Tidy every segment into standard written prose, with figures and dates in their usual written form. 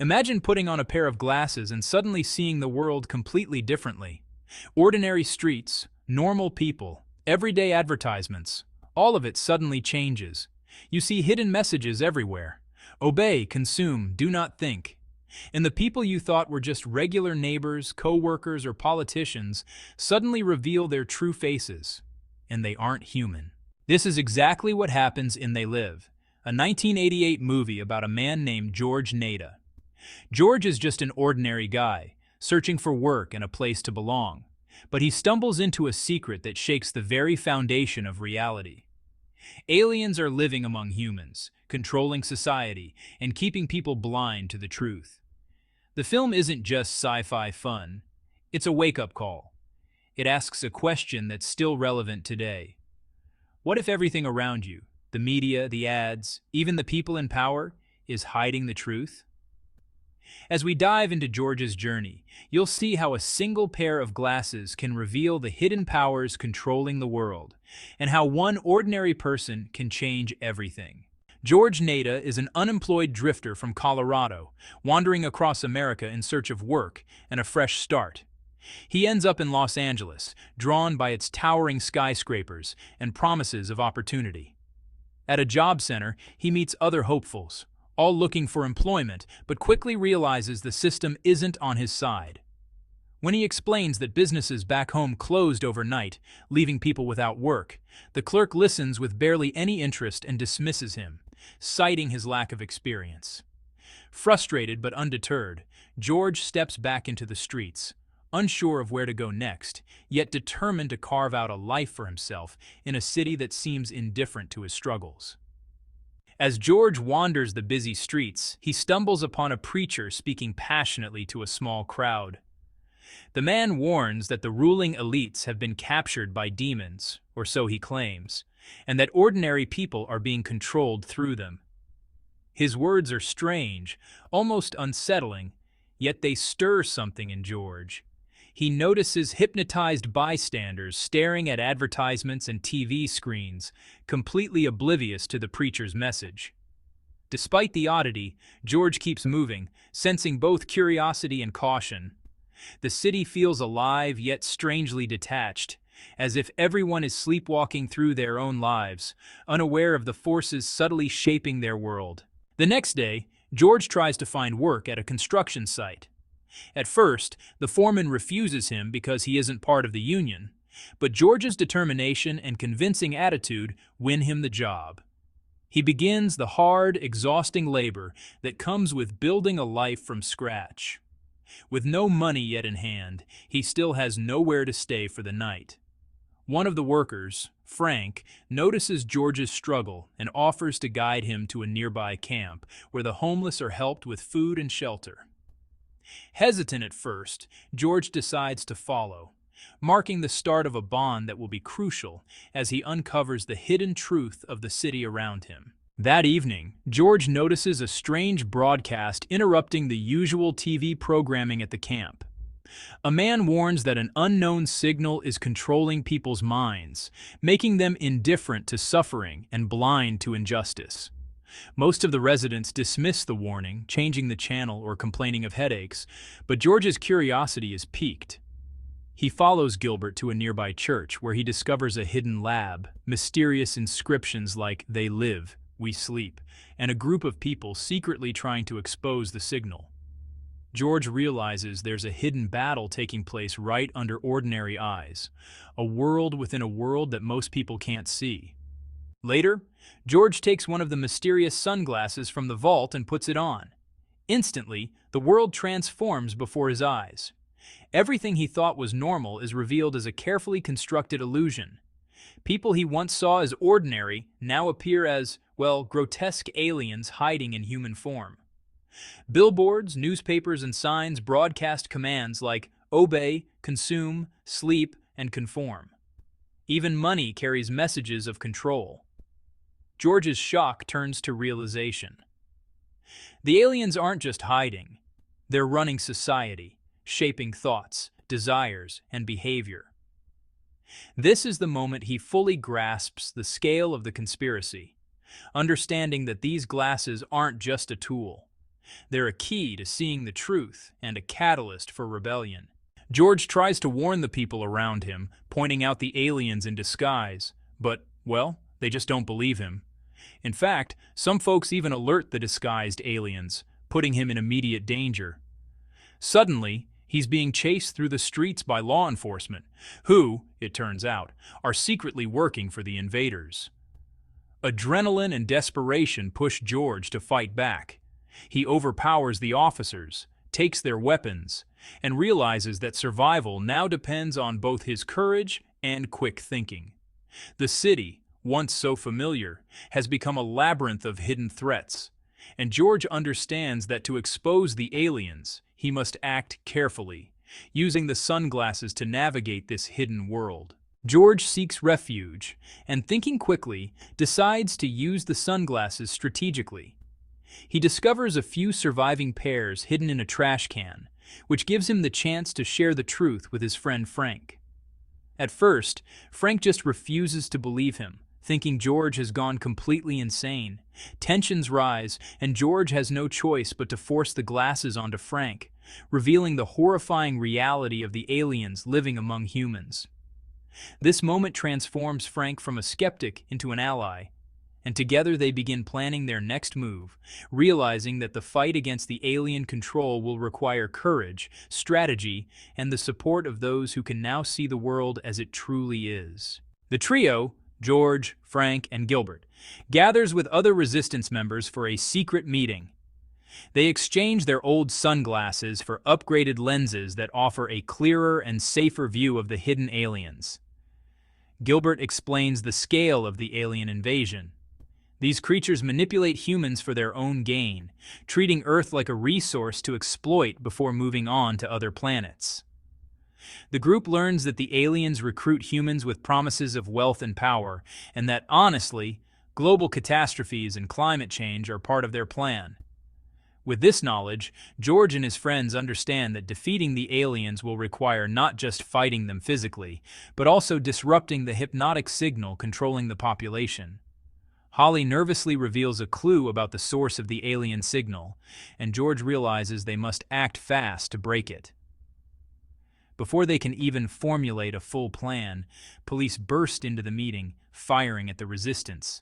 Imagine putting on a pair of glasses and suddenly seeing the world completely differently. Ordinary streets, normal people, everyday advertisements, all of it suddenly changes. You see hidden messages everywhere. Obey, consume, do not think. And the people you thought were just regular neighbors, co-workers, or politicians suddenly reveal their true faces, and they aren't human. This is exactly what happens in They Live, a 1988 movie about a man named George Nada. George is just an ordinary guy, searching for work and a place to belong, but he stumbles into a secret that shakes the very foundation of reality. Aliens are living among humans, controlling society, and keeping people blind to the truth. The film isn't just sci-fi fun, it's a wake-up call. It asks a question that's still relevant today. What if everything around you, the media, the ads, even the people in power, is hiding the truth? As we dive into George's journey, you'll see how a single pair of glasses can reveal the hidden powers controlling the world, and how one ordinary person can change everything. George Nada is an unemployed drifter from Colorado, wandering across America in search of work and a fresh start. He ends up in Los Angeles, drawn by its towering skyscrapers and promises of opportunity. At a job center, he meets other hopefuls, all looking for employment, but quickly realizes the system isn't on his side. When he explains that businesses back home closed overnight, leaving people without work, the clerk listens with barely any interest and dismisses him, citing his lack of experience. Frustrated but undeterred, George steps back into the streets, unsure of where to go next, yet determined to carve out a life for himself in a city that seems indifferent to his struggles. As George wanders the busy streets, he stumbles upon a preacher speaking passionately to a small crowd. The man warns that the ruling elites have been captured by demons, or so he claims, and that ordinary people are being controlled through them. His words are strange, almost unsettling, yet they stir something in George. He notices hypnotized bystanders staring at advertisements and TV screens, completely oblivious to the preacher's message. Despite the oddity, George keeps moving, sensing both curiosity and caution. The city feels alive yet strangely detached, as if everyone is sleepwalking through their own lives, unaware of the forces subtly shaping their world. The next day, George tries to find work at a construction site. At first, the foreman refuses him because he isn't part of the union, but George's determination and convincing attitude win him the job. He begins the hard, exhausting labor that comes with building a life from scratch. With no money yet in hand, he still has nowhere to stay for the night. One of the workers, Frank, notices George's struggle and offers to guide him to a nearby camp where the homeless are helped with food and shelter. Hesitant at first, George decides to follow, marking the start of a bond that will be crucial as he uncovers the hidden truth of the city around him. That evening, George notices a strange broadcast interrupting the usual TV programming at the camp. A man warns that an unknown signal is controlling people's minds, making them indifferent to suffering and blind to injustice. Most of the residents dismiss the warning, changing the channel or complaining of headaches, but George's curiosity is piqued. He follows Gilbert to a nearby church where he discovers a hidden lab, mysterious inscriptions like "They live, we sleep," and a group of people secretly trying to expose the signal. George realizes there's a hidden battle taking place right under ordinary eyes, a world within a world that most people can't see. Later, George takes one of the mysterious sunglasses from the vault and puts it on. Instantly, the world transforms before his eyes. Everything he thought was normal is revealed as a carefully constructed illusion. People he once saw as ordinary now appear as, well, grotesque aliens hiding in human form. Billboards, newspapers, and signs broadcast commands like obey, consume, sleep, and conform. Even money carries messages of control. George's shock turns to realization. The aliens aren't just hiding. They're running society, shaping thoughts, desires, and behavior. This is the moment he fully grasps the scale of the conspiracy, understanding that these glasses aren't just a tool. They're a key to seeing the truth and a catalyst for rebellion. George tries to warn the people around him, pointing out the aliens in disguise, but, well, they just don't believe him. In fact, some folks even alert the disguised aliens, putting him in immediate danger. Suddenly, he's being chased through the streets by law enforcement, who, it turns out, are secretly working for the invaders. Adrenaline and desperation push George to fight back. He overpowers the officers, takes their weapons, and realizes that survival now depends on both his courage and quick thinking. The city, once so familiar, has become a labyrinth of hidden threats, and George understands that to expose the aliens, he must act carefully, using the sunglasses to navigate this hidden world. George seeks refuge, and thinking quickly, decides to use the sunglasses strategically. He discovers a few surviving pairs hidden in a trash can, which gives him the chance to share the truth with his friend Frank. At first, Frank just refuses to believe him, thinking George has gone completely insane. Tensions rise, and George has no choice but to force the glasses onto Frank, revealing the horrifying reality of the aliens living among humans. This moment transforms Frank from a skeptic into an ally, and together they begin planning their next move, realizing that the fight against the alien control will require courage, strategy, and the support of those who can now see the world as it truly is. The trio, George, Frank, and Gilbert, gathers with other resistance members for a secret meeting. They exchange their old sunglasses for upgraded lenses that offer a clearer and safer view of the hidden aliens. Gilbert explains the scale of the alien invasion. These creatures manipulate humans for their own gain, treating Earth like a resource to exploit before moving on to other planets. The group learns that the aliens recruit humans with promises of wealth and power, and that, honestly, global catastrophes and climate change are part of their plan. With this knowledge, George and his friends understand that defeating the aliens will require not just fighting them physically, but also disrupting the hypnotic signal controlling the population. Holly nervously reveals a clue about the source of the alien signal, and George realizes they must act fast to break it. Before they can even formulate a full plan, police burst into the meeting, firing at the resistance.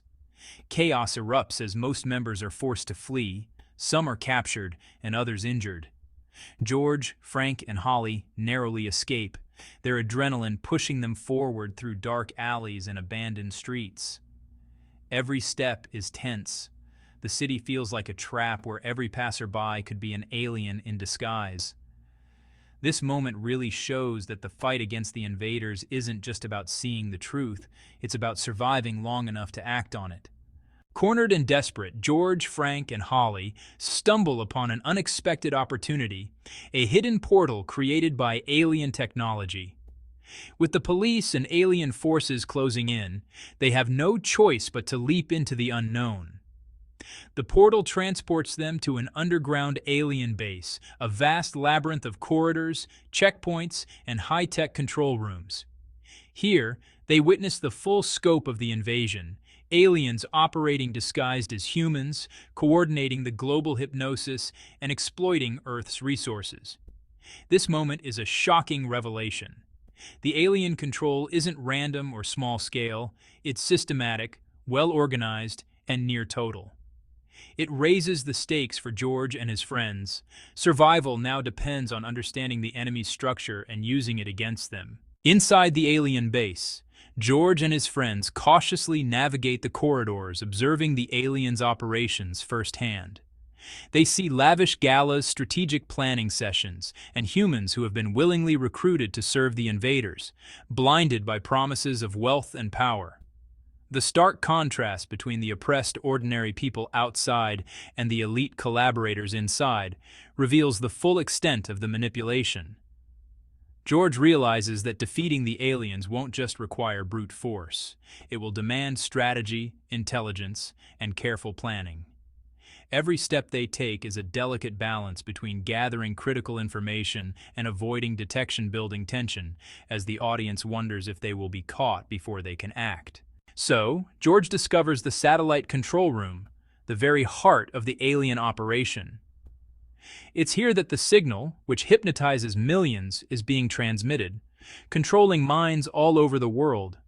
Chaos erupts as most members are forced to flee. Some are captured and others injured. George, Frank, and Holly narrowly escape, their adrenaline pushing them forward through dark alleys and abandoned streets. Every step is tense. The city feels like a trap where every passerby could be an alien in disguise. This moment really shows that the fight against the invaders isn't just about seeing the truth, it's about surviving long enough to act on it. Cornered and desperate, George, Frank, and Holly stumble upon an unexpected opportunity, a hidden portal created by alien technology. With the police and alien forces closing in, they have no choice but to leap into the unknown. The portal transports them to an underground alien base, a vast labyrinth of corridors, checkpoints, and high-tech control rooms. Here, they witness the full scope of the invasion, aliens operating disguised as humans, coordinating the global hypnosis, and exploiting Earth's resources. This moment is a shocking revelation. The alien control isn't random or small scale, it's systematic, well-organized, and near total. It raises the stakes for George and his friends. Survival now depends on understanding the enemy's structure and using it against them. Inside the alien base, George and his friends cautiously navigate the corridors, observing the aliens' operations firsthand. They see lavish galas, strategic planning sessions, and humans who have been willingly recruited to serve the invaders, blinded by promises of wealth and power. The stark contrast between the oppressed ordinary people outside and the elite collaborators inside reveals the full extent of the manipulation. George realizes that defeating the aliens won't just require brute force. It will demand strategy, intelligence, and careful planning. Every step they take is a delicate balance between gathering critical information and avoiding detection-building tension, as the audience wonders if they will be caught before they can act. So, George discovers the satellite control room, the very heart of the alien operation. It's here that the signal, which hypnotizes millions, is being transmitted, controlling minds all over the world.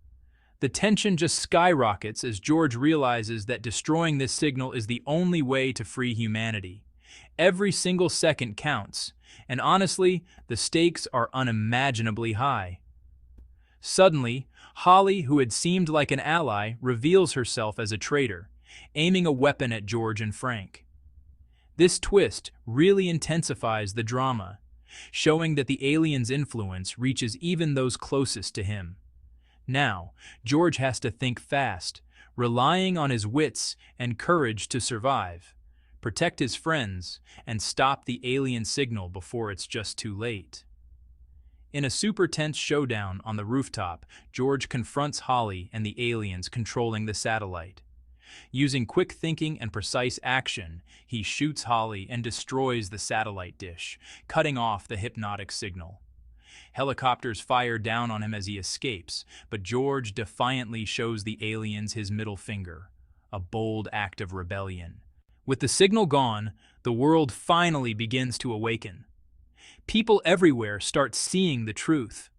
The tension just skyrockets as George realizes that destroying this signal is the only way to free humanity. Every single second counts, and honestly, the stakes are unimaginably high. Suddenly, Holly, who had seemed like an ally, reveals herself as a traitor, aiming a weapon at George and Frank. This twist really intensifies the drama, showing that the alien's influence reaches even those closest to him. Now, George has to think fast, relying on his wits and courage to survive, protect his friends, and stop the alien signal before it's just too late. In a super tense showdown on the rooftop, George confronts Holly and the aliens controlling the satellite. Using quick thinking and precise action, he shoots Holly and destroys the satellite dish, cutting off the hypnotic signal. Helicopters fire down on him as he escapes, but George defiantly shows the aliens his middle finger, a bold act of rebellion. With the signal gone, the world finally begins to awaken. People everywhere start seeing the truth.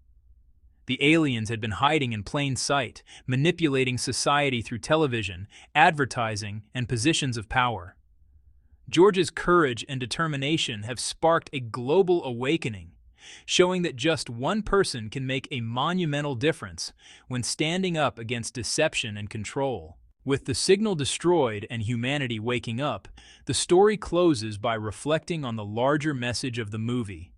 The aliens had been hiding in plain sight, manipulating society through television, advertising, and positions of power. George's courage and determination have sparked a global awakening, showing that just one person can make a monumental difference when standing up against deception and control. With the signal destroyed and humanity waking up, the story closes by reflecting on the larger message of the movie.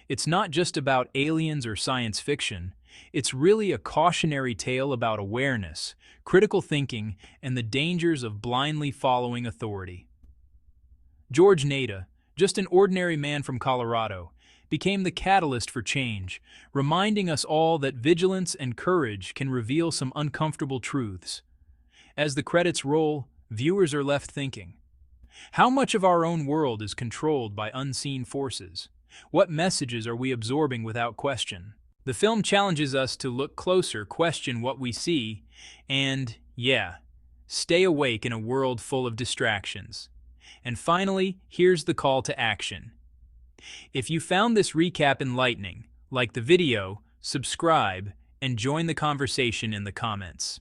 It's not just about aliens or science fiction, it's really a cautionary tale about awareness, critical thinking, and the dangers of blindly following authority. George Nader, just an ordinary man from Colorado, became the catalyst for change, reminding us all that vigilance and courage can reveal some uncomfortable truths. As the credits roll, viewers are left thinking, how much of our own world is controlled by unseen forces? What messages are we absorbing without question? The film challenges us to look closer, question what we see, and, stay awake in a world full of distractions. And finally, here's the call to action. If you found this recap enlightening, like the video, subscribe, and join the conversation in the comments.